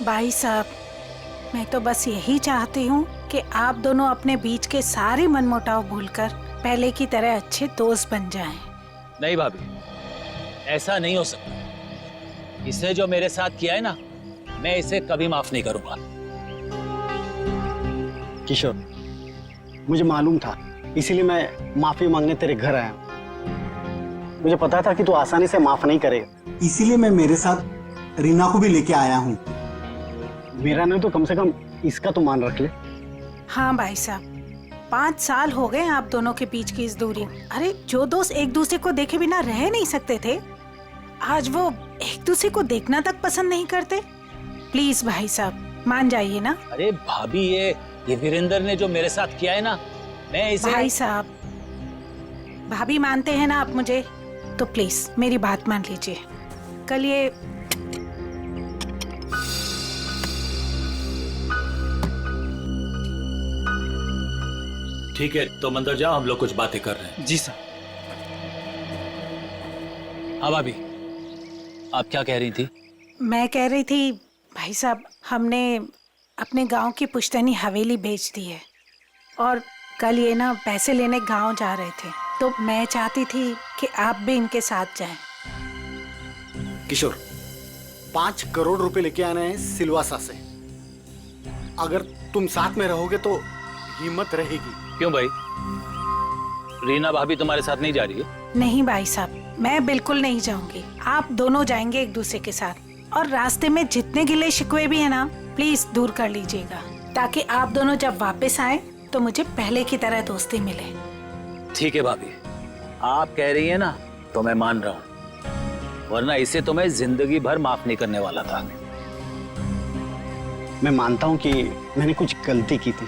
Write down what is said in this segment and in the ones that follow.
भाई साहब, मैं तो बस यही चाहती हूँ कि आप दोनों अपने बीच के सारे मनमुटाव भूलकर पहले की तरह अच्छे दोस्त बन जाएं। नहीं भाभी, ऐसा नहीं हो सकता। इसने जो मेरे साथ किया है ना, मैं इसे कभी माफ नहीं करूंगा। किशोर, मुझे मालूम था, इसीलिए मैं माफी मांगने तेरे घर आया हूँ। मुझे पता था कि तू आसानी से माफ नहीं करेगा, इसीलिए मैं मेरे साथ रीना को भी लेके आया हूँ। मेरा नहीं तो कम से कम इसका तो मान रख ले। हाँ भाई साहब, 5 साल हो गए आप दोनों के बीच की इस दूरी। अरे जो दोस्त एक दूसरे को देखे बिना रह नहीं सकते थे, आज वो एक दूसरे को देखना तक पसंद नहीं करते। प्लीज भाई साहब मान जाइए ना। अरे भाभी, ये वीरेंद्र ने जो मेरे साथ किया है ना, मैं इसे। भाई साहब, भाभी मानते हैं ना आप मुझे, तो प्लीज मेरी बात मान लीजिए। कल ये ठीक है, तुम अंदर जाओ, हम लोग कुछ बातें कर रहे हैं। जी सर। हाँ भाभी, आप क्या कह रही थी? मैं कह रही थी भाई साहब, हमने अपने गांव की पुश्तैनी हवेली बेच दी है और कल ये ना पैसे लेने गांव जा रहे थे, तो मैं चाहती थी कि आप भी इनके साथ जाएं। किशोर, 5 करोड़ रुपए लेके आने हैं सिलवासा से। अगर तुम साथ में रहोगे तो हिम्मत रहेगी। क्यों भाई, रीना भाभी तुम्हारे साथ नहीं जा रही है? नहीं भाई साहब, मैं बिल्कुल नहीं जाऊंगी। आप दोनों जाएंगे एक दूसरे के साथ, और रास्ते में जितने गिले शिकवे भी है ना, प्लीज दूर कर लीजिएगा, ताकि आप दोनों जब वापस आए तो मुझे पहले की तरह दोस्ती मिले। ठीक है भाभी, आप कह रही है ना, तो मैं मान रहा हूँ, वरना इसे तो मैं जिंदगी भर माफ नहीं करने वाला था। मैं मानता हूं कि मैंने कुछ गलती की थी,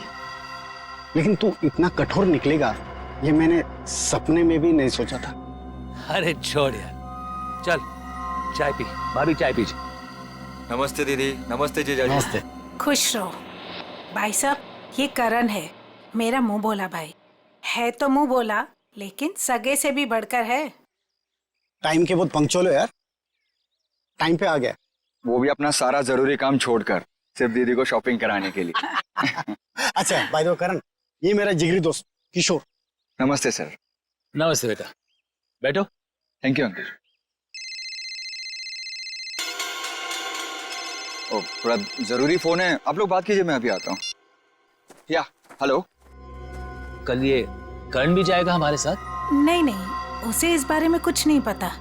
लेकिन तू इतना कठोर निकलेगा ये मैंने सपने में भी नहीं सोचा था। अरे छोड़ यार, चल चाय पी। भाभी चाय पीजिए। नमस्ते दीदी। नमस्ते जीजा जी। नमस्ते। खुश रहो। भाई साहब, ये करण है, मेरा मुंह बोला भाई है। तो मुंह बोला, लेकिन सगे से भी बढ़कर है। टाइम के बहुत पंक्चुअल हो यार, टाइम पे आ गया। वो भी अपना सारा जरूरी काम छोड़कर सिर्फ दीदी को शॉपिंग कराने के लिए। अच्छा बाय द वे करण, ये मेरा जिगरी दोस्त किशोर। नमस्ते सर। नमस्ते बेटा, बैठो। Thank you uncle. ओ, बड़ा जरूरी फोन है, आप लोग बात कीजिए, मैं अभी आता हूँ। या हेलो। कल ये करण भी जाएगा हमारे साथ? नहीं नहीं, उसे इस बारे में कुछ नहीं पता।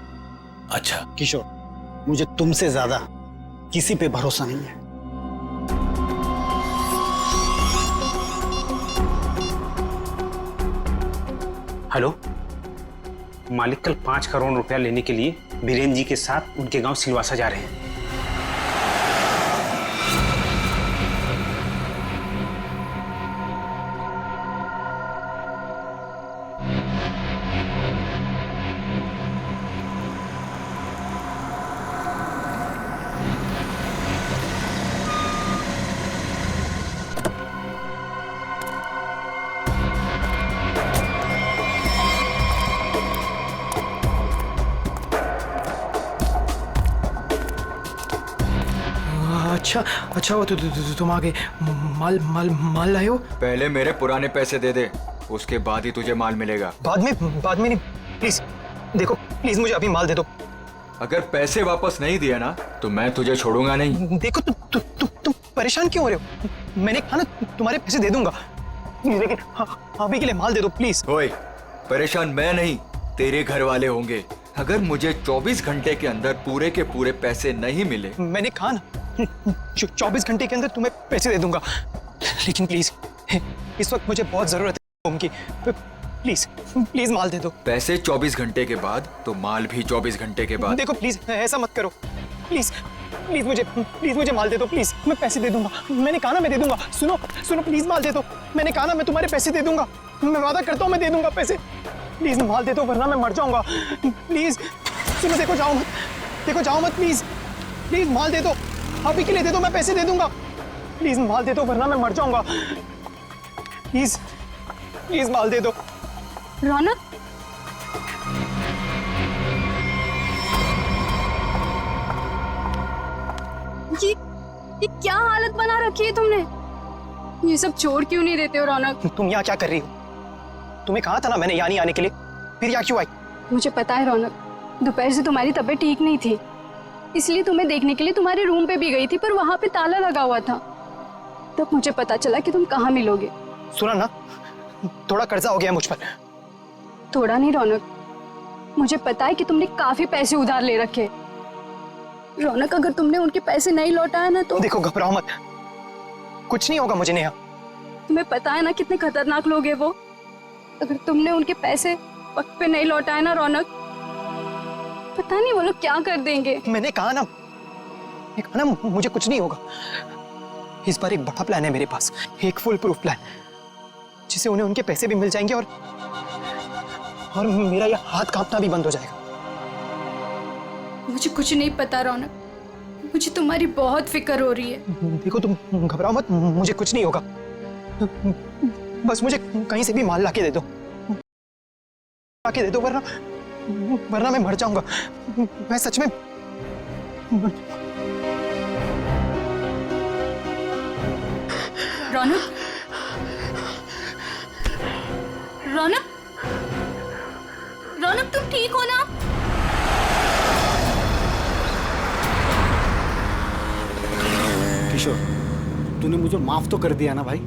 अच्छा किशोर, मुझे तुमसे ज्यादा किसी पे भरोसा नहीं है। हेलो, मालिक कल 5 करोड़ रुपया लेने के लिए बीरेन जी के साथ उनके गांव सिलवासा जा रहे हैं। अच्छा वो तुम आगे माल माल माल लाए हो? पहले मेरे पुराने पैसे दे दे, उसके बाद ही तुझे माल मिलेगा। बाद में नहीं, प्लीज देखो, प्लीज मुझे अभी माल दे दो। अगर पैसे वापस नहीं दिए ना तो मैं तुझे छोड़ूंगा नहीं। देखो तुम परेशान क्यों हो रहे हो? मैंने कहा ना तुम्हारे पैसे दे दूंगा, लेकिन अभी के लिए माल दे दो प्लीज। ओए, परेशान मैं नहीं, तेरे घर वाले होंगे। अगर मुझे 24 घंटे के अंदर पूरे के पूरे पैसे नहीं मिले, मैंने कहा ना 24 घंटे के अंदर तुम्हें पैसे दे दूंगा, लेकिन प्लीज इस वक्त मुझे बहुत जरूरत है उनकी। प्लीज प्लीज माल दे दो। पैसे 24 घंटे के बाद तो माल भी 24 घंटे के बाद। देखो प्लीज ऐसा मत करो, प्लीज प्लीज मुझे माल दे दो प्लीज, मैं पैसे दे दूंगा। मैंने कहा ना मैं दे दूंगा। सुनो प्लीज माल दे दो, मैंने कहा ना मैं तुम्हारे पैसे दे दूंगा, मैं वादा करता हूँ मैं दे दूंगा पैसे। प्लीज माल दे दो वरना मैं मर जाऊंगा। प्लीज सुनो, देखो जाओ मत प्लीज माल दे दो, अभी के लिए दे दो, मैं पैसे दे दूंगा। प्लीज माल दे दो वरना मैं मर जाऊंगा। प्लीज माल दे दो। रौनक, ये क्या हालत बना रखी है तुमने? ये सब छोड़ क्यों नहीं देते हो रौनक? तुम यहाँ क्या कर रही हो? तुम्हें कहा था ना मैंने यहाँ नहीं आने के लिए, फिर यहाँ क्यों आई? मुझे पता है रौनक, दोपहर से तुम्हारी तबीयत ठीक नहीं थी, इसलिए तुम्हें देखने के लिए तुम्हारे रूम पे भी गई थी, पर वहां पे ताला लगा हुआ था। तब मुझे पता चला कि तुम कहाँ मिलोगे। सुना ना, थोड़ा कर्जा हो गया मुझ पर। थोड़ा नहीं रौनक, मुझे पता है कि तुमने काफी पैसे उधार ले रखे। रौनक, अगर तुमने उनके पैसे नहीं लौटाया ना तो देखो घबराओ मत, कुछ नहीं होगा मुझे नेहा। तुम्हें पता है ना कितने खतरनाक लोग हैं वो। अगर तुमने उनके पैसे वक्त पे नहीं लौटाए ना रौनक, पता नहीं वो लोग क्या कर देंगे। मैंने कहा ना मुझे कुछ नहीं होगा। इस बार एक बड़ा प्लान है मेरे पास, एक फुल प्रूफ प्लान, जिससे उन्हें उनके पैसे भी मिल जाएंगे और मेरा ये हाथ कांपना भी बंद हो जाएगा। मुझे कुछ नहीं पता रौनक, मुझे तुम्हारी बहुत फिक्र हो रही है। देखो तुम घबराओ मत, मुझे कुछ नहीं होगा। बस मुझे कहीं से भी माल लाके दे दो, वरना मैं मर जाऊंगा। मैं सच में रौनक, रौनक, रौनक, तुम ठीक हो ना? किशोर, तूने मुझे माफ तो कर दिया ना भाई?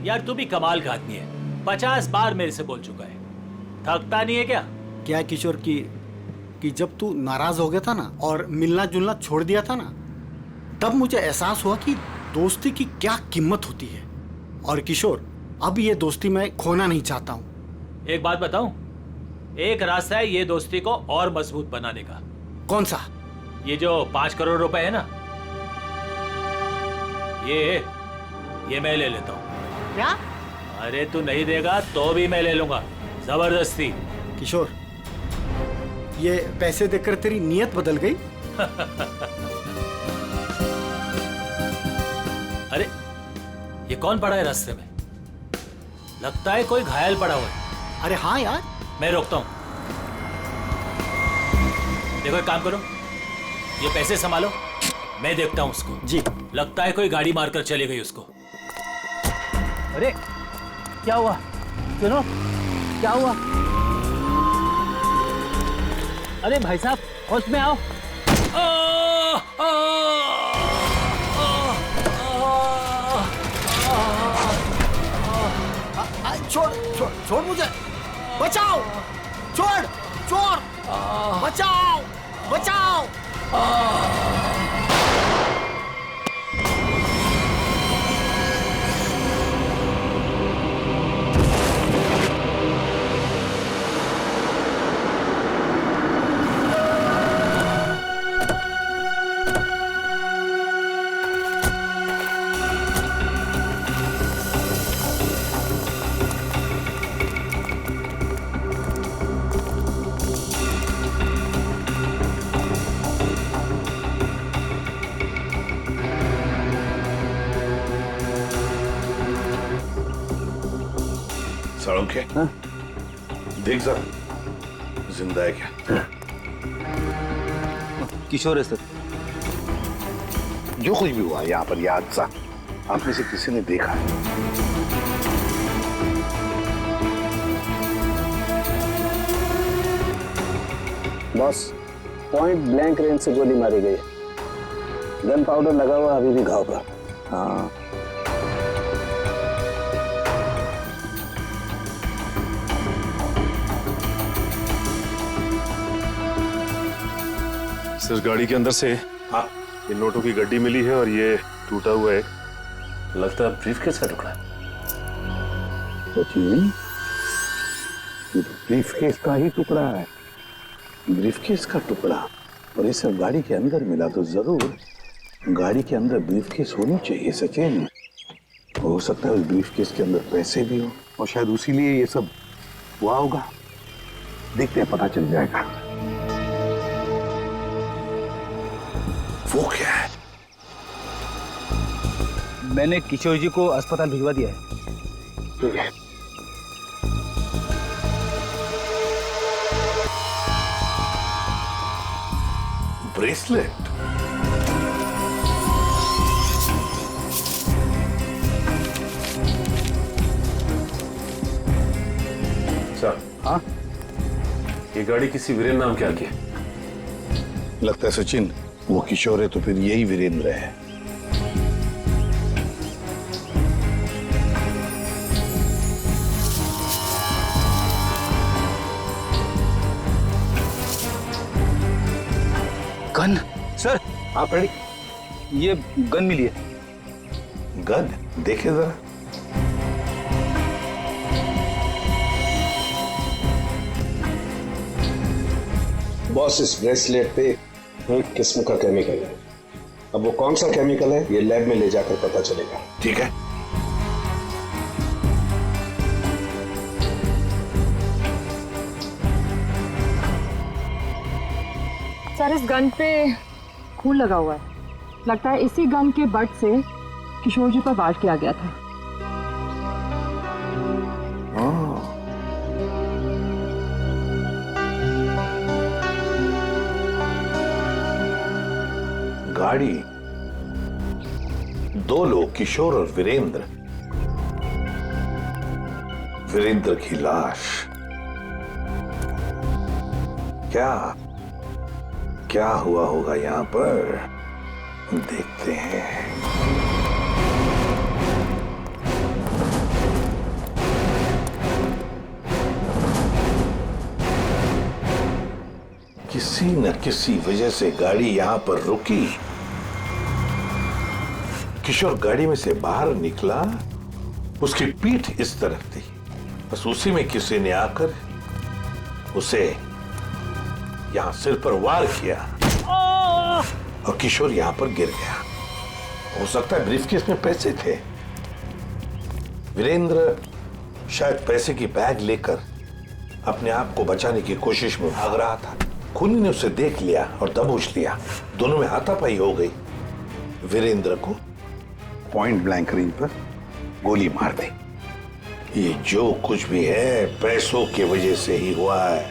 यार तू भी कमाल का आदमी है, 50 बार मेरे से बोल चुका है, थकता नहीं है क्या? क्या है किशोर कि जब तू नाराज हो गया था ना और मिलना जुलना छोड़ दिया था ना, तब मुझे एहसास हुआ कि दोस्ती की क्या कीमत होती है। और किशोर, अब ये दोस्ती मैं खोना नहीं चाहता हूँ। एक बात बताऊं, एक रास्ता है ये दोस्ती को और मजबूत बनाने का। कौन सा? ये जो 5 करोड़ रुपए है ना, ये मैं ले लेता हूँ। क्या? अरे तू नहीं देगा तो भी मैं ले लूंगा, जबरदस्ती। किशोर, ये पैसे देकर तेरी नीयत बदल गई? अरे ये कौन पड़ा है रास्ते में? लगता है कोई घायल पड़ा हुआ है। अरे हाँ यार। मैं रोकता हूं। देखो एक काम करो, ये पैसे संभालो, मैं देखता हूं उसको। जी। लगता है कोई गाड़ी मारकर चली गई उसको। अरे क्या हुआ? सुनो, क्या हुआ? अरे भाई साहब, होश में आओ। छोड़ छोड़ छोड़ मुझे, बचाओ, छोड़, चोर, बचाओ, बचाओ। साड़ों के देख जरा, जिंदा है क्या? किशोर है सर। जो कुछ भी हुआ यहाँ पर, यह हादसा आप में से किसी ने देखा है? बॉस, पॉइंट ब्लैंक रेंज से गोली मारी गई। गन पाउडर लगा हुआ अभी भी घाव पर। हाँ, सर गाड़ी के अंदर से हाँ ये नोटों की गड्डी मिली है और ये टूटा हुआ है, लगता है ब्रीफकेस का टुकड़ा है। ब्रीफकेस का ही टुकड़ा है, ब्रीफकेस का टुकड़ा, और ये सब गाड़ी के अंदर मिला तो जरूर गाड़ी के अंदर ब्रीफकेस होनी चाहिए सचिन। हो सकता है उस ब्रीफकेस के अंदर पैसे भी हो और शायद उसी लिए ये सब हुआ होगा। देखते हैं, पता चल जाएगा। वो क्या है? मैंने किशोर जी को अस्पताल भिजवा दिया है। ब्रेसलेट? सर, हाँ ये गाड़ी किसी वीरेन नाम के आगे है। लगता है सचिन वो किशोर है तो फिर यही वीरेंद्र है। गन सर, आप रेडी? ये गन मिली है। गन देखे जरा। बॉस, इस ब्रेसलेट पे एक किस्म का केमिकल है। अब वो कौन सा केमिकल है ये लैब में ले जाकर पता चलेगा। ठीक है। सर, इस गन पे खून लगा हुआ है। लगता है इसी गन के बट से किशोर जी पर वार किया गया था। गाड़ी, दो लोग, किशोर और वीरेंद्र। वीरेंद्र की लाश। क्या हुआ होगा यहां पर, देखते हैं। किसी न किसी वजह से गाड़ी यहां पर रुकी। किशोर गाड़ी में से बाहर निकला, उसकी पीठ इस तरफ थी, बस उसी में किसी ने आकर उसे यहां सिर पर वार किया और किशोर यहां पर गिर गया। हो सकता है ब्रीफकेस में पैसे थे। वीरेंद्र शायद पैसे की बैग लेकर अपने आप को बचाने की कोशिश में भाग रहा था। खूनी ने उसे देख लिया और दबोच लिया। दोनों में हाथापाई हो गई। वीरेंद्र को पॉइंट ब्लैंक रेंज पर गोली मार दी। ये जो कुछ भी है पैसों की वजह से ही हुआ है,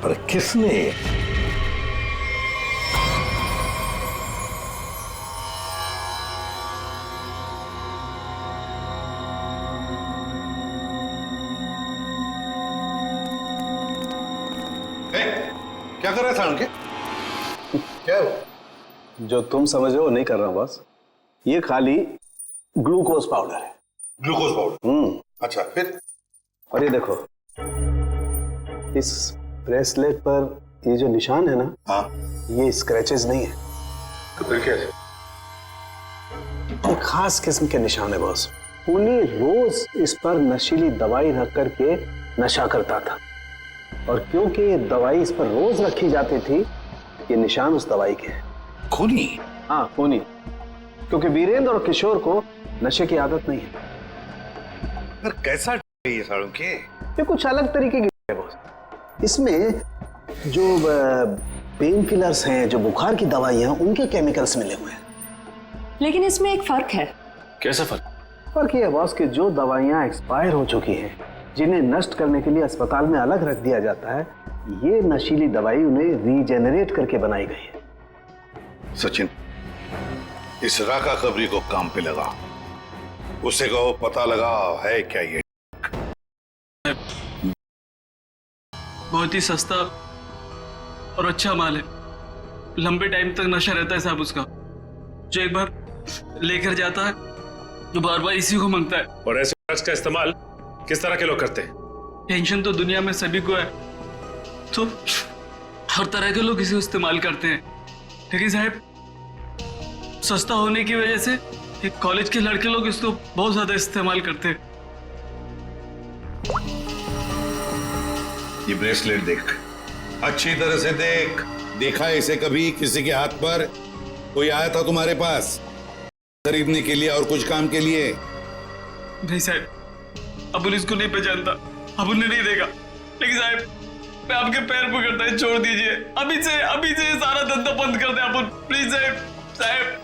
पर किसने? क्या कर रहा था उनके? क्या हो? जो तुम समझ रहे हो नहीं कर रहा हूं बॉस। ये खाली ग्लूकोज पाउडर है। Glucose powder? अच्छा, फिर? और ये देखो, इस ब्रेसलेट पर ये जो निशान है ना, हाँ, ये स्क्रैचेस नहीं है। तो फिर क्या है? एक खास किस्म के निशान है बॉस। उन्हें रोज इस पर नशीली दवाई रख करके नशा करता था, और क्योंकि ये दवाई इस पर रोज रखी जाती थी, ये निशान उस दवाई के हैं। खूनी? हाँ, खूनी। क्योंकि वीरेंद्र और किशोर को नशे की आदत नहीं है। पर कैसा ये सालों के? ये कुछ अलग तरीके की है बॉस। इसमें जो पेन किलर्स हैं, जो बुखार की दवाइयां, उनके केमिकल्स मिले हुए हैं। लेकिन इसमें एक फर्क है। कैसा फर्क? फर्क ये है बॉस कि जो दवाइयां एक्सपायर हो चुकी हैं, जिन्हें नष्ट करने के लिए अस्पताल में अलग रख दिया जाता है, ये नशीली दवाई उन्हें रीजेनरेट करके बनाई गई है। सचिन, इस राका खबरी को काम पे लगा। उसे कहो पता लगा है क्या ये। बहुत ही सस्ता और अच्छा माल है। लंबे टाइम तक नशा रहता है साहब उसका। जो एक बार लेकर जाता है जो बार बार इसी को मांगता है। और ऐसे ड्रग्स का इस्तेमाल किस तरह के लोग करते हैं? टेंशन तो दुनिया में सभी को है, तो हर तरह के लोग इसे इस्तेमाल करते हैं। लेकिन साहब, सस्ता होने की वजह से एक कॉलेज के लड़के लोग इसको बहुत ज्यादा इस्तेमाल करते हैं। ये ब्रेसलेट देख, अच्छी तरह से देख। देखा है इसे कभी किसी के हाथ पर? कोई आया था तुम्हारे पास खरीदने के लिए और कुछ काम के लिए? नहीं साहब, अबुल इसको नहीं पहचानता, अबुल ने नहीं देगा। लेकिन साहब, मैं आपके पैर पकड़ता है, छोड़ दीजिए। अभी से सारा धंधा बंद कर दे अबुल, प्लीज साहब।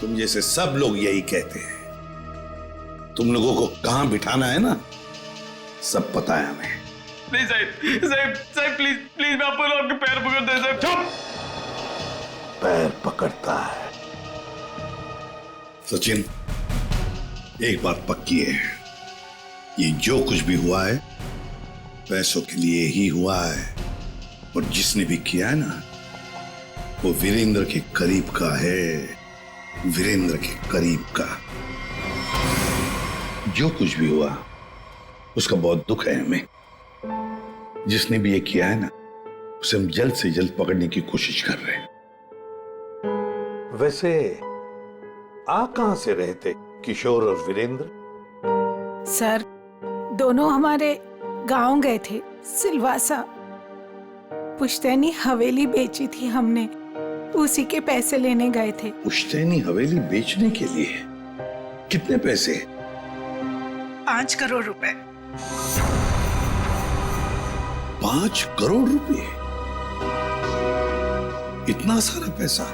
तुम जैसे सब लोग यही कहते हैं। तुम लोगों को कहां बिठाना है ना, सब पता है हमें। नहीं साहब प्लीज मैं आपको आपके पैर पकड़ता है साहब। चुप! पैर पकड़ता है? सचिन, एक बात पक्की है, ये जो कुछ भी हुआ है पैसों के लिए ही हुआ है, और जिसने भी किया है ना, वो वीरेंद्र के करीब का है, वीरेंद्र के करीब का। जो कुछ भी हुआ उसका बहुत दुख है हमें। जिसने भी ये किया है ना, उसे हम जल्द से जल्द पकड़ने की कोशिश कर रहे हैं। वैसे आप कहां से रहे थे, किशोर और वीरेंद्र? सर, दोनों हमारे गांव गए थे, सिलवासा। पुश्तैनी हवेली बेची थी हमने, उसी के पैसे लेने गए थे। पुश्तैनी हवेली बेचने के लिए? कितने पैसे? 5 करोड़ रुपए। 5 करोड़ रुपए? इतना सारा पैसा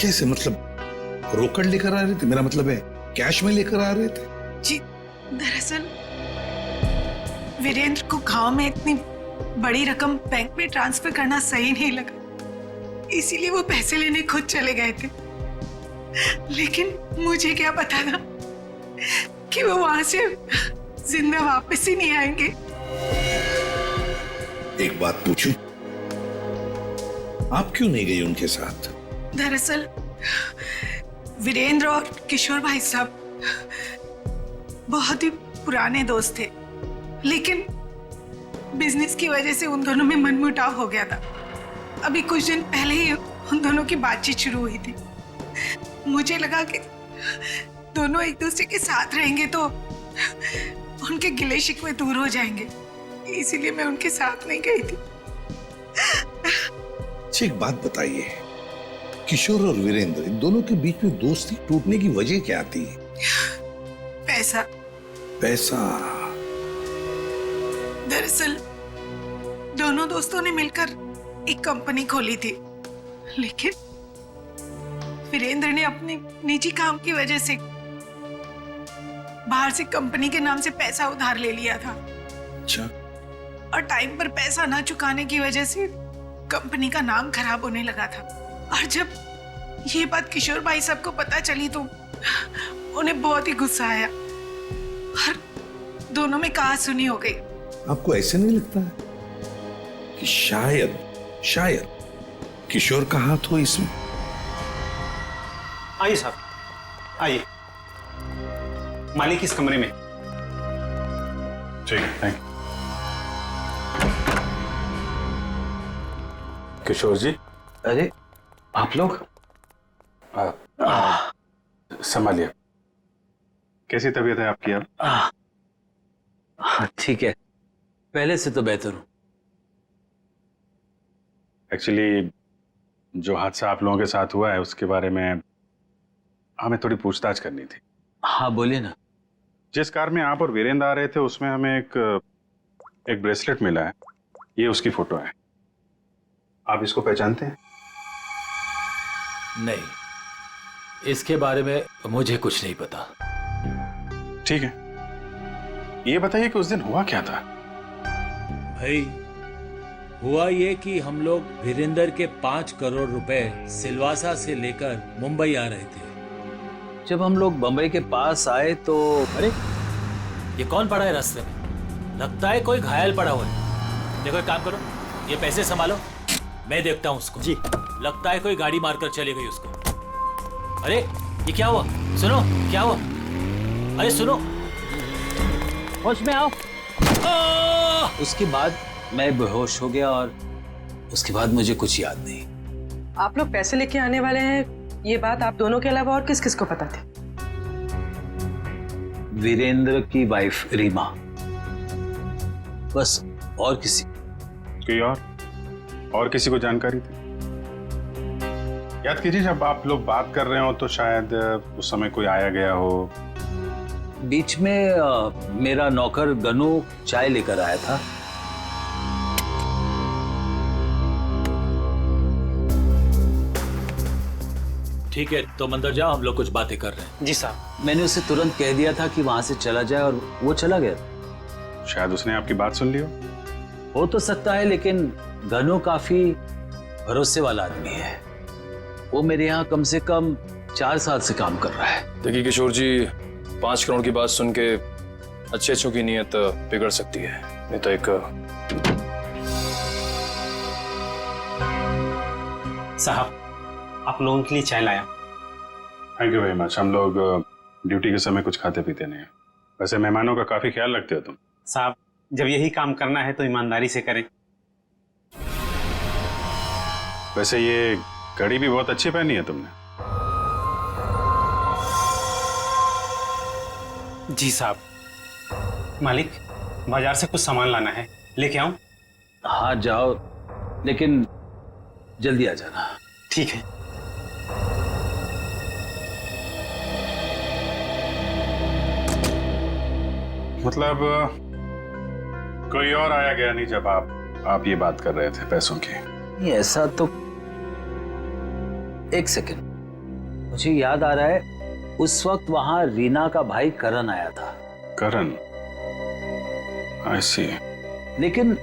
कैसे? मतलब रोकड़ लेकर आ रहे थे? मेरा मतलब है कैश में लेकर आ रहे थे? जी, दरअसल वीरेंद्र को गांव में इतनी बड़ी रकम बैंक में ट्रांसफर करना सही नहीं लगा, इसीलिए वो पैसे लेने खुद चले गए थे। लेकिन मुझे क्या पता था कि वो वहां से जिंदा वापस ही नहीं आएंगे। एक बात पूछूं, आप क्यों नहीं गई उनके साथ? दरअसल वीरेंद्र और किशोर भाई साहब बहुत ही पुराने दोस्त थे, लेकिन बिजनेस की वजह से उन दोनों में मनमुटाव हो गया था। अभी कुछ दिन पहले ही उन दोनों की बातचीत शुरू हुई थी। मुझे लगा कि दोनों एक दूसरे के साथ रहेंगे तो उनके गिले शिकवे दूर हो जाएंगे, इसीलिए मैं उनके साथ नहीं गई थी। अच्छा, एक बात बताइए, किशोर और वीरेंद्र इन दोनों के बीच में दोस्ती टूटने की वजह क्या थी? पैसा। पैसा? दरअसल दोनों दोस्तों ने मिलकर एक कंपनी खोली थी, लेकिन वीरेंद्र ने अपने निजी काम की वजह से बाहर से कंपनी के नाम से पैसा उधार ले लिया था। अच्छा। और टाइम पर पैसा ना चुकाने की वजह से कंपनी का नाम खराब होने लगा था। और जब ये बात किशोर भाई साहब को पता चली तो उन्हें बहुत ही गुस्सा आया और दोनों में कहा-सुनी हो गई। आपको ऐसे नहीं लगता है कि शायद किशोर का हाथ हो इसमें? आइए साहब, आइए। मालिक इस कमरे में। ठीक है, थैंक यू। किशोर जी। अरे आप लोग? संभालिए। कैसी तबीयत है आपकी अब? ठीक है, पहले से तो बेहतर हूं। एक्चुअली जो हादसा आप लोगों के साथ हुआ है उसके बारे में हमें थोड़ी पूछताछ करनी थी। हाँ बोलिए ना। जिस कार में आप और वीरेंद्र आ रहे थे उसमें हमें एक ब्रेसलेट मिला है, ये उसकी फोटो है। आप इसको पहचानते हैं? नहीं, इसके बारे में मुझे कुछ नहीं पता। ठीक है, ये बताइए कि उस दिन हुआ क्या था? भाई हुआ ये कि हम लोग वीरेंद्र के 5 करोड़ रुपए सिलवासा से लेकर मुंबई आ रहे थे। जब हम लोग बंबई के पास आए तो अरे ये कौन पड़ा है रास्ते में? लगता है कोई घायल पड़ा हुआ है। देखो एक काम करो, ये पैसे संभालो, मैं देखता हूँ उसको। जी। लगता है कोई गाड़ी मारकर चली गई उसको। अरे ये क्या हुआ? सुनो, क्या हुआ? अरे सुनो, होश में आओ। उसके बाद मैं बेहोश हो गया और उसके बाद मुझे कुछ याद नहीं। आप लोग पैसे लेके आने वाले हैं, ये बात आप दोनों के अलावा और किस किस को पता थी? वीरेंद्र की वाइफ रीमा, बस, और किसी? कोई और किसी को जानकारी थी? याद कीजिए, जब आप लोग बात कर रहे हो तो शायद उस समय कोई आया गया हो। बीच में मेरा नौकर गनू चाय लेकर आया था। ठीक है, तो अंदर जाओ, हम लोग कुछ बातें कर रहे हैं। जी साहब। मैंने उसे तुरंत कह दिया था कि वहां से चला जाए और वो चला गया। शायद उसने आपकी बात सुन ली हो तो सकता है, लेकिन गनू काफी भरोसे वाला आदमी है। वो मेरे यहाँ कम से कम 4 साल से काम कर रहा है। देखिए किशोर जी, 5 करोड़ की बात सुन के अच्छे अच्छों की नीयत बिगड़ सकती है। ये तो एक साहब, आप लोगों के लिए चाय लाया। Thank you very much. हम लोग ड्यूटी के समय कुछ खाते पीते नहीं हैं। वैसे मेहमानों का काफी ख्याल रखते हो तुम। साहब, जब यही काम करना है तो ईमानदारी से करें। वैसे ये घड़ी भी बहुत अच्छी पहनी है तुमने। जी साहब। मालिक, बाजार से कुछ सामान लाना है, लेके आऊं? हाँ जाओ, लेकिन जल्दी आ जाना। ठीक है। मतलब कोई और आया गया नहीं जब आप ये बात कर रहे थे पैसों की? नहीं, ऐसा तो एक सेकंड, मुझे याद आ रहा है उस वक्त वहां रीना का भाई करण आया था। करण? आई सी। लेकिन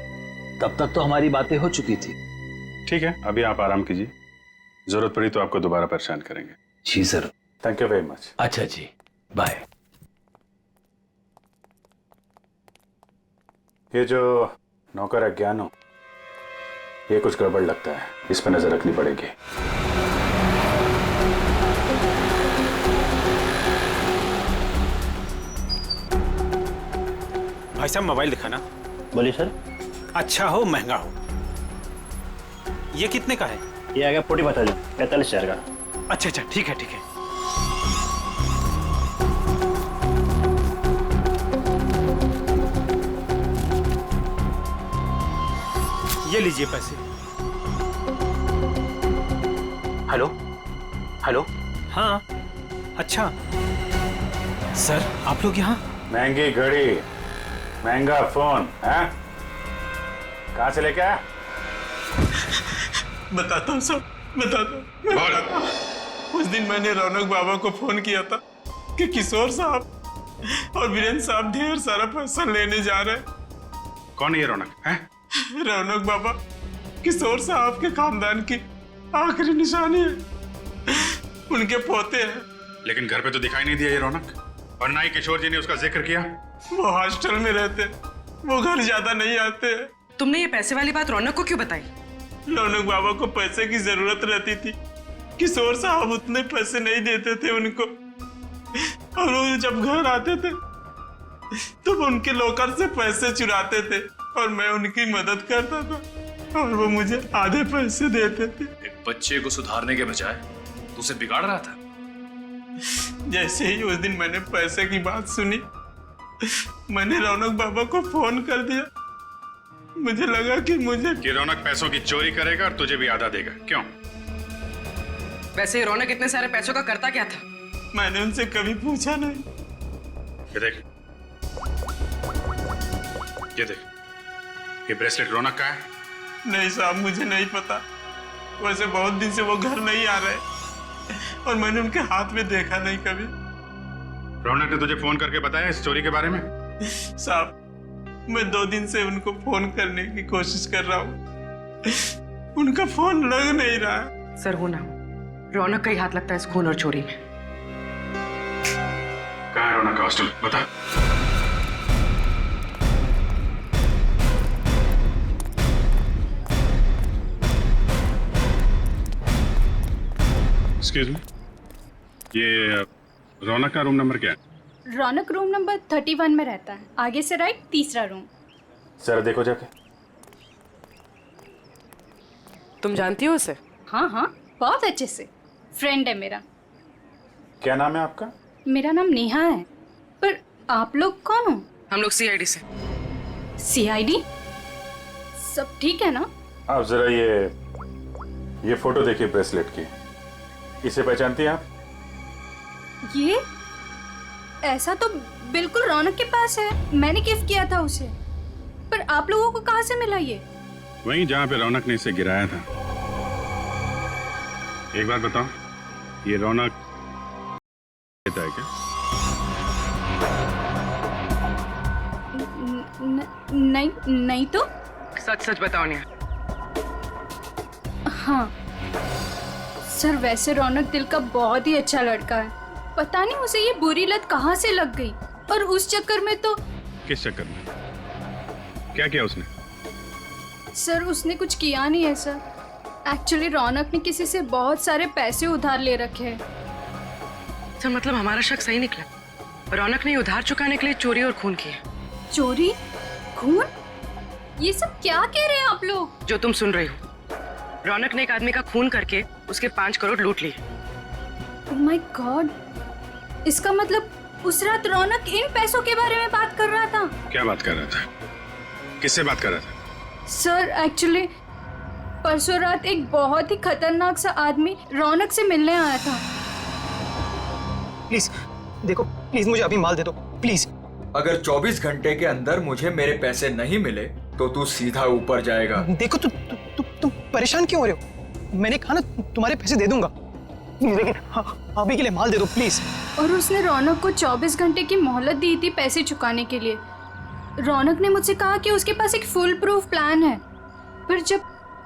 तब तक तो हमारी बातें हो चुकी थी। ठीक है, अभी आप आराम कीजिए, जरूरत पड़ी तो आपको दोबारा परेशान करेंगे। जी sir. Thank you very much. अच्छा जी, बाय। ये जो नौकर है ज्ञानो, ये कुछ गड़बड़ लगता है, इस पर नजर रखनी पड़ेगी। भाई साहब, मोबाइल दिखाना। बोलिए सर। अच्छा हो महंगा हो। ये कितने का है? ये आ गया 45,000 का। अच्छा अच्छा, ठीक है ठीक है। ये लीजिए पैसे। Hello hello. हाँ, अच्छा सर, आप लोग यहाँ? महंगी घड़ी, महंगा फोन है, कहाँ से लेके आया? बताता हूँ सब, बताता हूँ। उस दिन मैंने रौनक बाबा को फोन किया था कि किशोर साहब और वीरेंद्र साहब ढेर सारा पैसा लेने जा रहे हैं। कौन है ये रौनक है? रौनक बाबा किशोर साहब के खानदान की आखिरी निशानी है, उनके पोते हैं। लेकिन घर पे तो दिखाई नहीं दिया ये रौनक, और ना ही किशोर जी ने उसका जिक्र किया। वो हॉस्टल में रहते, वो घर ज्यादा नहीं आते। तुमने ये पैसे वाली बात रौनक को क्यों बताई? रौनक बाबा को पैसे की जरूरत रहती थी, किशोर साहब उतने पैसे नहीं देते थे उनको, और वो जब घर आते थे तो उनके लॉकर से पैसे चुराते थे और मैं उनकी मदद करता था और वो मुझे आधे पैसे देते थे। एक बच्चे को सुधारने के बजाय तू उसे बिगाड़ रहा था। जैसे ही उस दिन मैंने पैसे की बात सुनी, मैंने रौनक बाबा को फोन कर दिया। मुझे लगा कि रौनक पैसों की चोरी करेगा और तुझे भी आधा देगा। क्यों? वैसे रौनक इतने सारे पैसों का करता क्या था? मैंने उनसे कभी पूछा नहीं। ये देख, ये देख, ये ब्रेसलेट रौनक का है? नहीं साहब, मुझे नहीं पता। वैसे बहुत दिन से वो घर नहीं आ रहे और मैंने उनके हाथ में देखा नहीं कभी। रौनक ने तुझे फोन करके बताया इस चोरी के बारे में? साहब, मैं 2 दिन से उनको फोन करने की कोशिश कर रहा हूँ, उनका फोन लग नहीं रहा। सर, हो ना रौनक का ही हाथ लगता है इस खून और चोरी में। कहाँ है रौनक का हॉस्टल? बता। एक्सक्यूज मी, ये रौनक का रूम नंबर क्या है? रौनक रूम नंबर 31 में रहता है, आगे से राइट, तीसरा रूम। सर देखो जाके। तुम जानती हो उसे? हाँ हाँ, बहुत अच्छे से, फ्रेंड है मेरा। क्या नाम है आपका? मेरा नाम नेहा है। पर आप लोग कौन हो? हम लोग सीआईडी से। सीआईडी? सब ठीक है ना? आप जरा ये फोटो देखिए ब्रेसलेट की, इसे पहचानती हैं आप? ये ऐसा तो बिल्कुल रौनक के पास है, मैंने गिफ्ट किया था उसे। पर आप लोगों को कहाँ से मिला ये? वहीं जहाँ पे रौनक ने इसे गिराया था। एक बात बताओ, ये रौनक देता है क्या? नहीं तो। सच सच बताओ नेहा। हाँ सर, वैसे रौनक दिल का बहुत ही अच्छा लड़का है। पता नहीं उसे ये बुरी लत कहाँ से लग गई, और उस चक्कर में तो। किस चक्कर में? क्या किया उसने? सर उसने कुछ किया नहीं है सर। एक्चुअली रौनक ने किसी से बहुत सारे पैसे उधार ले रखे हैं। सर मतलब हमारा शक सही निकला, रौनक ने उधार चुकाने के लिए चोरी और खून किया। चोरी, खून, ये सब क्या कह रहे हैं आप लोग? जो तुम सुन रहे हो, रौनक ने एक आदमी का खून करके उसके 5 करोड़ लूट लिए। ओह माय गॉड, इसका मतलब उस रात रौनक इन पैसों के बारे में बात कर रहा था। क्या बात कर रहा था? किससे बात कर रहा था? सर एक्चुअली परसों रात एक बहुत ही खतरनाक सा आदमी रौनक से मिलने आया था। प्लीज देखो, प्लीज मुझे अभी माल दे दो प्लीज। अगर 24 घंटे के अंदर मुझे मेरे पैसे नहीं मिले तो तू सीधा ऊपर जाएगा। देखो तुम परेशान क्यों हो रहे हो? मैंने कहा ना तुम्हारे पैसे दे दूंगा, लेकिन अभी के लिए माल दे दो प्लीज। और उसने रौनक को 24 घंटे की मोहलत दी थी पैसे चुकाने के लिए। रौनक ने मुझसे कहा कि उसके पास एक फुल प्रूफ प्लान है, पर जब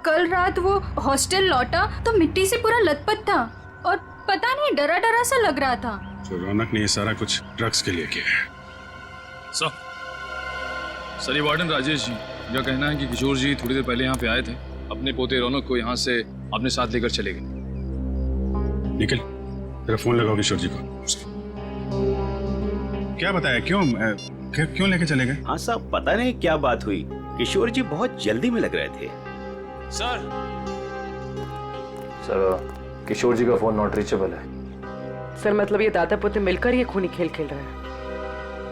कल रात वो हॉस्टल लौटा तो मिट्टी से पूरा लथपथ था और पता नहीं डरा डरा सा लग रहा था। तो रौनक ने ये सारा कुछ ड्रग्स के लिए किया है। सर ये वार्डन राजेश जी का कहना है कि किशोर जी थोड़ी देर पहले यहाँ पे आए थे, अपने पोते रौनक को यहाँ से अपने साथ लेकर चले गए। निखिल, तेरा फोन लगाओ किशोर जी को। क्या बताया, क्यों लेके चले गए? हाँ साहब, पता नहीं क्या बात हुई, किशोर जी बहुत जल्दी में लग रहे थे। सर किशोर जी का फोन नॉट रीचेबल है। सर मतलब ये दादा पोते मिलकर ये खूनी खेल खेल रहे हैं।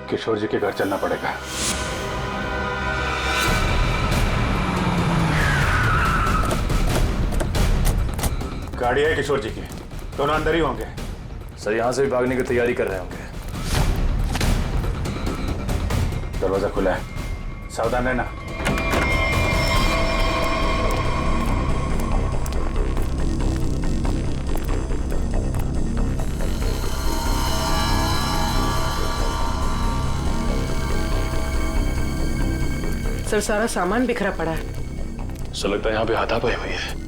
किशोर जी के घर चलना पड़ेगा। गाड़ी है किशोर जी की, दोनों अंदर ही होंगे। सर यहाँ से भी भागने की तैयारी कर रहे होंगे। दरवाजा खुला है, सावधान रहना। सर सारा सामान बिखरा पड़ा है। सर लगता है यहाँ पे हाथापाई हुई है।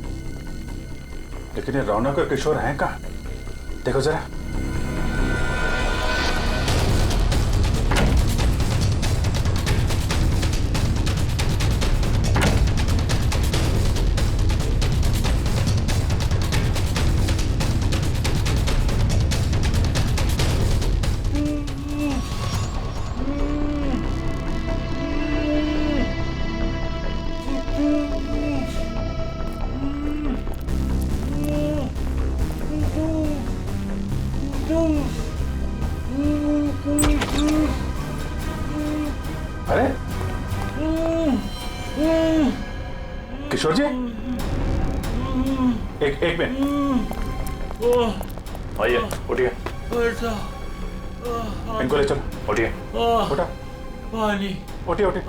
लेकिन ये रौनक और किशोर हैं कहाँ? देखो जरा। अरे किशोर जी, एक मिनट, आइए उठिए। इनको ले चलो। उठिए उठा, पानी, उठिए उठिए।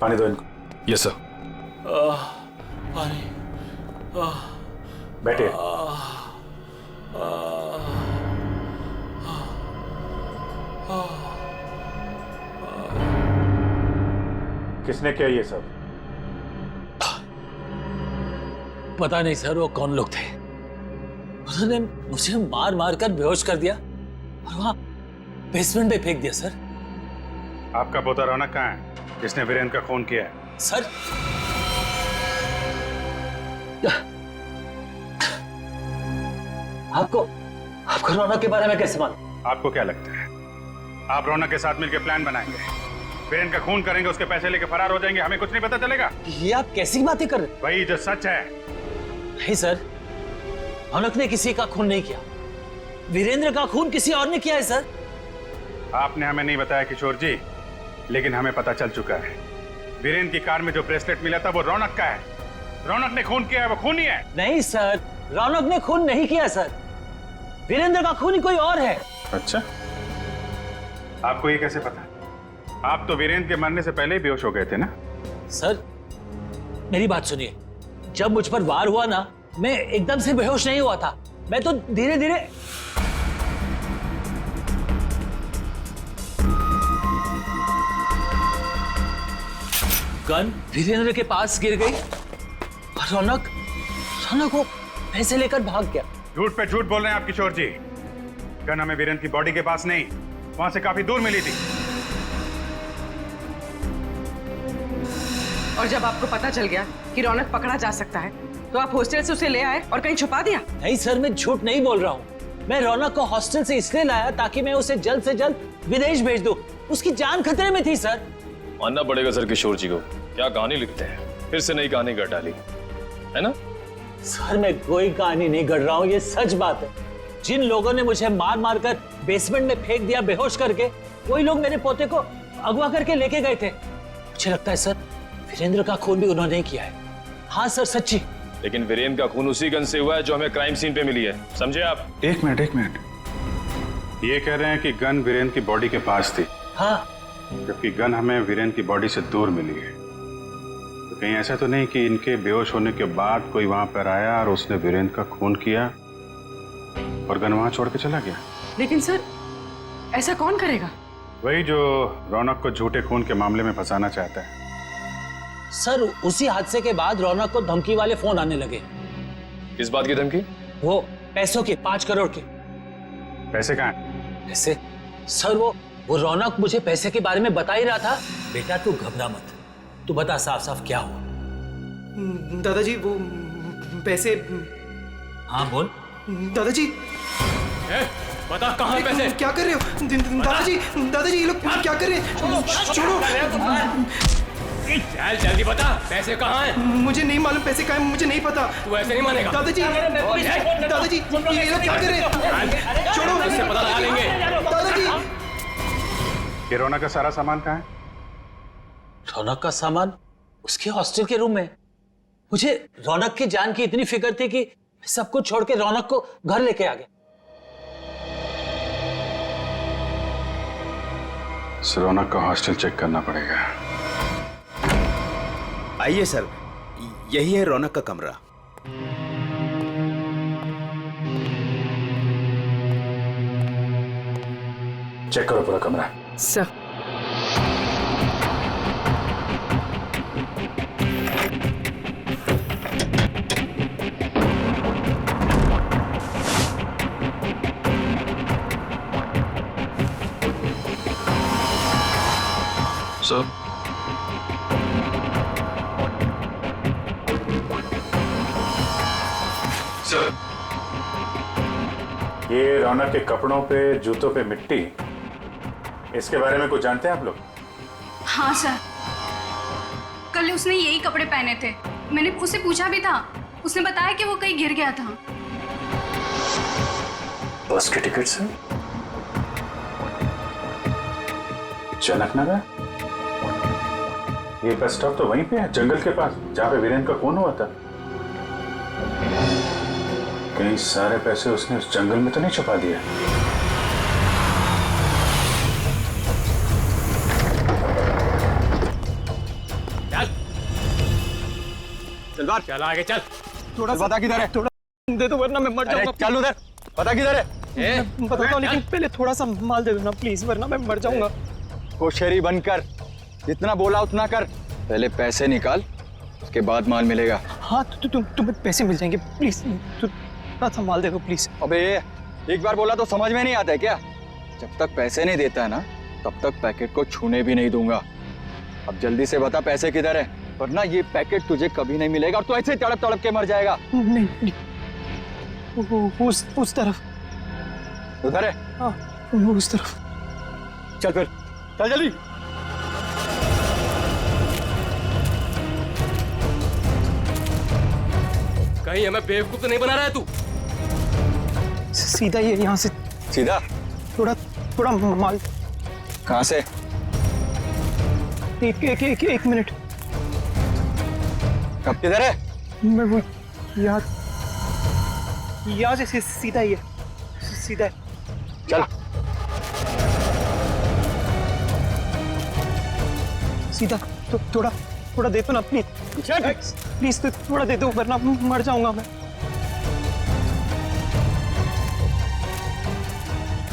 पानी दो इनको। Yes sir. पानी, बैठिए। किसने किया ये सब? पता नहीं सर वो कौन लोग थे। उन्होंने मुझे मार मार कर बेहोश कर दिया और वहां बेसमेंट में फेंक दिया सर। आपका पोता रौनक कहाँ है जिसने वीरेंद्र का खून किया है? सर आपको रौनक के बारे में कैसे मालूम? आपको क्या लगता है आप रौनक के साथ मिलकर प्लान बनाएंगे, वीरेंद्र का खून करेंगे, उसके पैसे लेके फरार हो जाएंगे, हमें कुछ नहीं पता चलेगा? ये आप कैसी बातें कर रहे हैं? वही जो सच है। नहीं सर, रौनक ने किसी का खून नहीं किया, वीरेंद्र का खून किसी और ने किया है सर। आपने हमें नहीं बताया किशोर जी, लेकिन हमें पता चल चुका है वीरेंद्र की कार में जो ब्रेसलेट मिला था वो रौनक का है। रौनक ने खून किया है, वो खूनी है। नहीं सर, रौनक ने खून नहीं किया सर, वीरेंद्र का खूनी कोई और है। अच्छा, आपको ये कैसे पता? आप तो वीरेंद्र के मरने से पहले ही बेहोश हो गए थे ना? सर मेरी बात सुनिए, जब मुझ पर वार हुआ ना, मैं एकदम से बेहोश नहीं हुआ था, मैं तो धीरे धीरे। गन वीरेंद्र के पास गिर गई और रौनक वो पैसे लेकर भाग गया। झूठ पे झूठ बोल रहे हैं आप किशोर जी। गन हमें वीरेंद्र की बॉडी के पास नहीं, वहां से काफी दूर मिली थी। और जब आपको पता चल गया कि रौनक पकड़ा जा सकता है तो आप हॉस्टल से उसे ले आए और कहीं छुपा दिया? नहीं सर, मैं झूठ नहीं बोल रहा हूँ। मैं रौनक को हॉस्टल से इसलिए लाया ताकि मैं उसे जल्द से जल्द विदेश भेज दूं। उसकी जान खतरे में थी सर। मानना पड़ेगा सर किशोर जी को, क्या कहानी लिखते हैं, फिर से नई कहानी गढ़ डाली है ना? सर मैं कोई कहानी नहीं गढ़ रहा हूँ, ये सच बात है। जिन लोगों ने मुझे मार मार कर बेसमेंट में फेंक दिया बेहोश करके, वही लोग मेरे पोते को अगवा करके लेके गए थे। मुझे लगता है सर वीरेंद्र का खून भी उन्होंने किया है। हाँ सर सच्ची। लेकिन वीरेंद्र का खून उसी गन से हुआ है जो हमें क्राइम सीन पे मिली है, समझे आप? एक मिनट, ये कह रहे हैं कि गन वीरेंद्र की बॉडी के पास थी। हाँ, जबकि गन हमें वीरेंद्र की बॉडी से दूर मिली है। तो कहीं ऐसा तो नहीं कि इनके बेहोश होने के बाद कोई वहां पर आया और उसने वीरेंद्र का खून किया और गन वहां छोड़ के चला गया? लेकिन सर ऐसा कौन करेगा? वही जो रौनक को झूठे खून के मामले में फंसाना चाहता है। सर उसी हादसे के बाद रौनक को धमकी वाले फोन आने लगे। किस बात की धमकी? वो पैसों के, 5 करोड़ के। पैसे कहाँ हैं? पैसे? सर वो रौनक मुझे पैसे के बारे में बता ही रहा था। बेटा तू घबरा मत, तू बता साफ साफ क्या हुआ। दादाजी वो पैसे। हाँ बोल। दादाजी बता कहाँ पैसे? क्या कर रहे हो दादाजी ये लोग क्या कर रहे हैं? छोड़ो। चल जल्दी बता, पैसे कहाँ हैं? मुझे नहीं मालूम पैसे कहाँ हैं, मुझे नहीं पता। तू ऐसे नहीं मानेगा। दादाजी ये लोग क्या कर रहे हैं? छोड़ो, इससे पता लगा लेंगे। दादाजी ये रौनक का सारा सामान कहाँ है? रौनक का सामान उसके हॉस्टल के रूम में। मुझे रौनक की जान की इतनी फिक्र थी कि सब कुछ छोड़ के रौनक को घर लेके आ गया। रौनक का हॉस्टल चेक करना पड़ेगा। आइए सर, यही है रौनक का कमरा। चेक करो पूरा कमरा। सर सर ये रौनक के कपड़ों पे, जूतों पे मिट्टी, इसके बारे में कुछ जानते हैं आप लोग? हाँ सर, कल उसने यही कपड़े पहने थे। मैंने उससे पूछा भी था, उसने बताया कि वो कहीं गिर गया था। बस के टिकट से जनकनगर? ये बस स्टॉप तो वहीं पे है, जंगल के पास, जहाँ पे वीरेंद्र का खून हुआ था। कहीं सारे पैसे उसने उस जंगल में तो नहीं छुपा दिया? चल बाहर, चल आगे चल। थोड़ा बता किधर है? थोड़ा दे दो वरना मैं मर जाऊंगा। चल उधर, बता किधर है? बताता हूँ, लेकिन पहले थोड़ा सा माल दे दो ना प्लीज, वरना मैं मर जाऊंगा। होशियारी बनकर जितना बोला उतना कर। पहले पैसे निकाल, उसके बाद माल मिलेगा। हाँ तुम्हें पैसे मिल जाएंगे, प्लीज थोड़ा सा माल दे दो प्लीज। अबे एक बार बोला तो समझ में नहीं आता है क्या? जब तक पैसे नहीं देता है ना, तब तक पैकेट को छूने भी नहीं दूंगा। अब जल्दी से बता पैसे किधर है, वरना ये पैकेट तुझे कभी नहीं मिलेगा और तू ऐसे तड़प तड़प के मर जाएगा। नहीं, उस तरफ। उधर है? हाँ उस तरफ। चल फिर, चल जल्दी। कहीं हमें बेवकूफ तो नहीं बना रहा है तू? सीधा ये यहाँ से सीधा? थोड़ा माल। कहाँ से? एक मिनट। कब किधर है? मैं वो यहाँ से सीधा ही है, सीधा है। चल सीधा। तो थोड़ा दे दो ना प्लीज तो थोड़ा दे दो, वरना मर जाऊंगा मैं।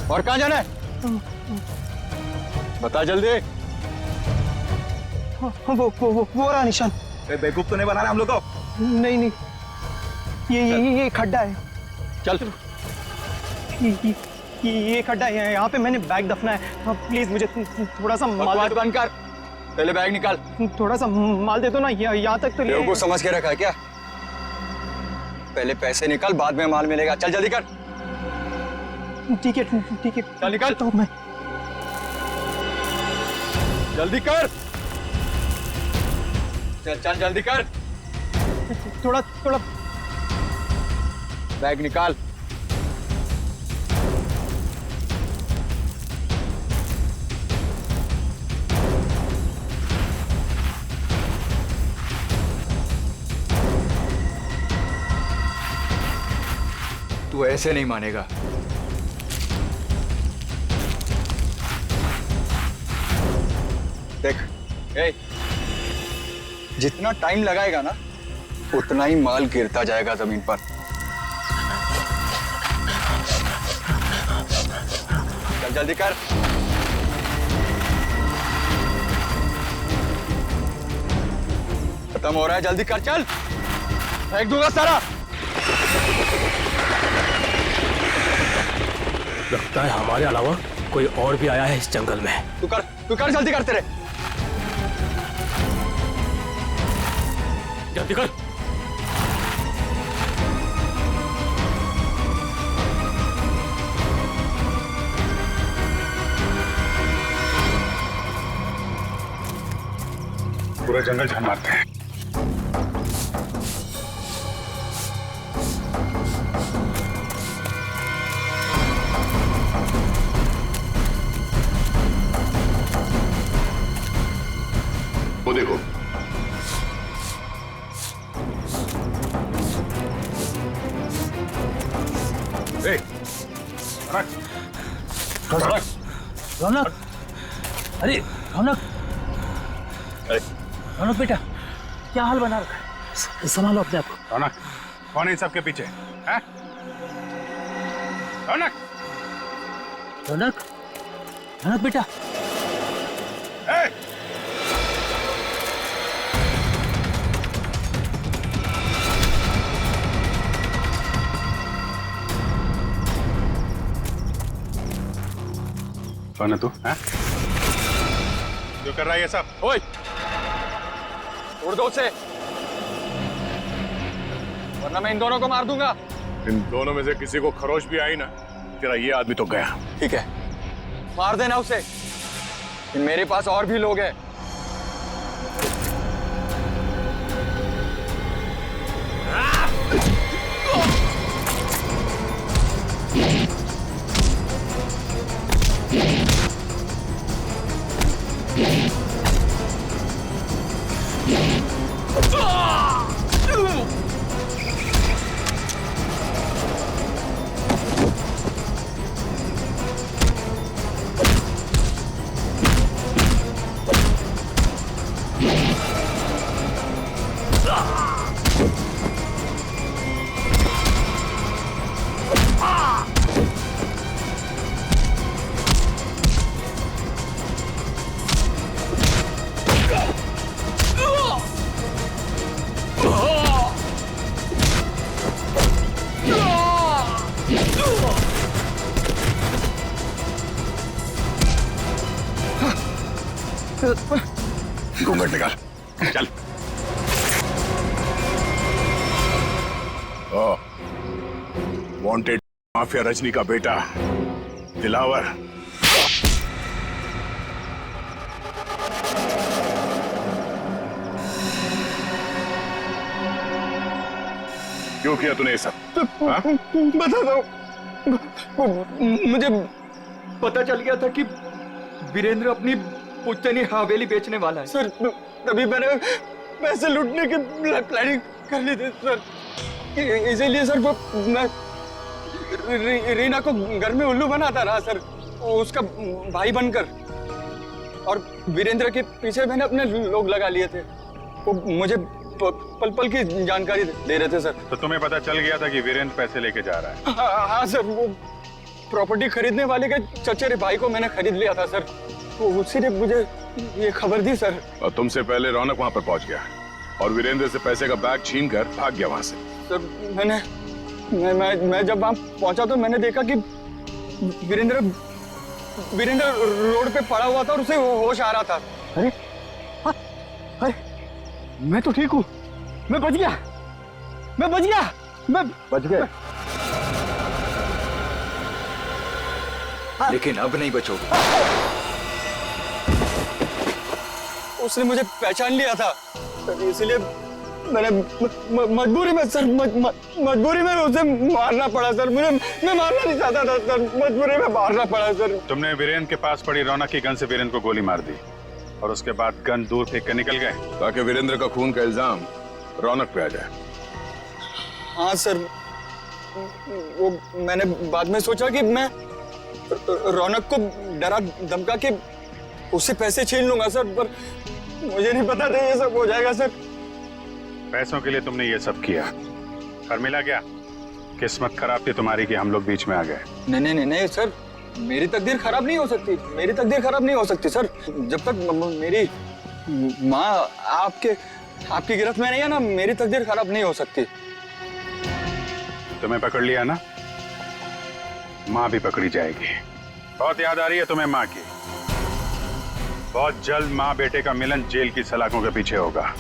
और कहाँ जाना है? बता जल्दी। वो रहा निशान। बेवकूफ तो नहीं बना रहा हम लोग को? नहीं, ये खड्डा है। चल। ये खड्डा है, यहाँ पे मैंने बैग दफना है। प्लीज मुझे थोड़ा सा माल बकवास बंद कर, पहले बैग निकाल। थोड़ा सा माल दे दो ना, यहाँ तक तो ले। बेवकूफ समझ के रखा है क्या? पहले पैसे निकाल, बाद में माल मिलेगा। चल जल्दी कर। ठीक है ठीक है, चल निकाल। तो मैं जल्दी कर, चल चल जल्दी कर। थोड़ा बैग निकाल। तू ऐसे नहीं मानेगा। देख, जितना टाइम लगाएगा ना, उतना ही माल गिरता जाएगा जमीन पर। चल जल्दी कर। खत्म हो रहा है, जल्दी कर, चल। फेंक दूंगा सारा। लगता है हमारे अलावा कोई और भी आया है इस जंगल में। तू कर जल्दी कर, तेरे। जल्दी कर। पूरा जंगल झाड़ मारते हैं। वो देखो, रौनक, अरे रौनक, रौनक बेटा, क्या हाल बना रखा है? संभालो अपने आप को। रौनक, कौन है इन सबके पीछे? हैं? रौनक, रौनक, रौनक बेटा। कौन है तू? हैं? जो कर रहा है ये सब? ओए, उड़ दो उसे, वरना मैं इन दोनों को मार दूंगा। इन दोनों में से किसी को खरोच भी आई ना, तेरा ये आदमी तो गया। ठीक है, मार देना उसे। मेरे पास और भी लोग हैं। घूंघट निकाल, चल। वांटेड माफिया रजनी का बेटा दिलावर। क्यों किया तूने ये सब? बता दो, मुझे पता चल गया था कि वीरेंद्र अपनी पुश्तैनी हवेली बेचने वाला है सर। तभी मैंने पैसे लूटने की प्लानिंग कर ली थी सर। इसीलिए सर मैं रीना को घर में उल्लू बनाता रहा सर, उसका भाई बनकर। और वीरेंद्र के पीछे मैंने अपने लोग लगा लिए थे। वो मुझे पल पल की जानकारी दे रहे थे सर। तो तुम्हें पता चल गया था कि वीरेंद्र पैसे लेके जा रहा है? हाँ सर, वो प्रॉपर्टी खरीदने वाले के चचेरे भाई को मैंने खरीद लिया था सर। तो उसी ने मुझे ये खबर दी सर। और तुमसे पहले रौनक वहां पर पहुंच गया और वीरेंद्र से पैसे का बैग छीन कर भाग गया वहां से। सर मैं जब वहां पहुंचा तो मैंने देखा कि वीरेंद्र वीरेंद्र रोड पे पड़ा हुआ था और उसे होश आ रहा था। अरे हाँ, अरे मैं तो ठीक हूँ, मैं बच गया, मैं बच गया, मैं बच गए। लेकिन अब नहीं बचोगे। उसने मुझे पहचान लिया था, इसलिए मैंने मजबूरी में सर मजबूरी में उसे मारना पड़ा सर। मैं मारना नहीं चाहता था सर, मजबूरी में मारना पड़ा सर। तुमने वीरेंद्र के पास पड़ी रौनक की गन से वीरेंद्र को गोली मार दी और उसके बाद गन दूर फेंक कर निकल गए ताकि वीरेंद्र का खून का इल्जाम रौनक पे आ जाए। हाँ सर, वो मैंने बाद में सोचा कि मैं रौनक को डरा धमका के उससे पैसे छीन लूंगा सर, पर मुझे नहीं पता था ये सब हो जाएगा सर। पैसों के लिए तुमने ये सब किया, पर मिला क्या? किस्मत खराब थी तुम्हारी कि हम लोग बीच में आ गए। नहीं सर, मेरी तकदीर खराब नहीं हो सकती, मेरी तकदीर खराब नहीं हो सकती सर। जब तक मेरी माँ आपकी गिरफ्त में नहीं है ना, मेरी तकदीर खराब नहीं हो सकती। तुम्हें पकड़ लिया ना, माँ भी पकड़ी जाएगी। बहुत याद आ रही है तुम्हें माँ की। बहुत जल्द माँ बेटे का मिलन जेल की सलाखों के पीछे होगा।